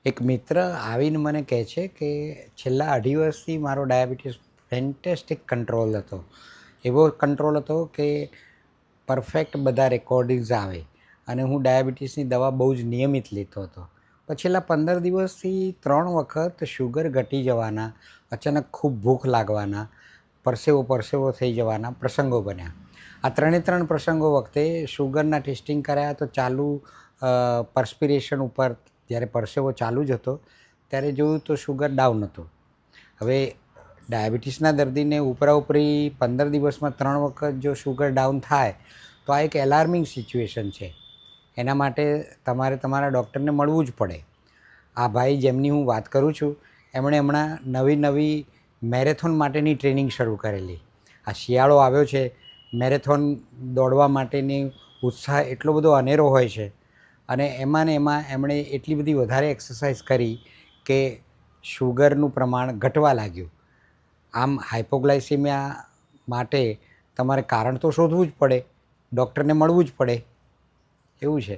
એક મિત્ર આવીને મને કહે છે કે છેલ્લા 2.5 વર્ષથી મારો ડાયાબિટીસ ફેન્ટેસ્ટિક કંટ્રોલ હતો. એવો કંટ્રોલ હતો કે પરફેક્ટ બધા રેકોર્ડિંગ્સ આવે અને હું ડાયાબિટીસની દવા બહુ જ નિયમિત લેતો હતો. પણ છેલ્લા 15 દિવસથી 3 વખત શુગર ઘટી જવાના, અચાનક ખૂબ ભૂખ લાગવાના, પરસેવો થઈ જવાના પ્રસંગો બન્યા. આ 3 પ્રસંગો વખતે શુગરના ટેસ્ટિંગ કરાયા તો ચાલુ પર્સ્પિરેશન ઉપર જ્યારે પરસેવો ચાલુ જ હતો ત્યારે જોયું તો શુગર ડાઉન હતું. હવે ડાયાબિટીસના દર્દીને ઉપરાઉપરી 15 દિવસમાં 3 વખત જો શુગર ડાઉન થાય તો આ એક એલાર્મિંગ સિચ્યુએશન છે. એના માટે તમારે તમારા ડૉક્ટરને મળવું જ પડે. આ ભાઈ જેમની હું વાત કરું છું એમણે હમણાં નવી મેરેથોન માટેની ટ્રેનિંગ શરૂ કરેલી. આ શિયાળો આવ્યો છે, મેરેથોન દોડવા માટેની ઉત્સાહ એટલો બધો અનેરો હોય છે અને એમાં એમણે એટલી બધી વધારે એક્સરસાઇઝ કરી કે શુગરનું પ્રમાણ ઘટવા લાગ્યું. આમ હાઇપોગ્લાયસીમિયા માટે તમારે કારણ તો શોધવું જ પડે, ડૉક્ટરને મળવું જ પડે, એવું છે.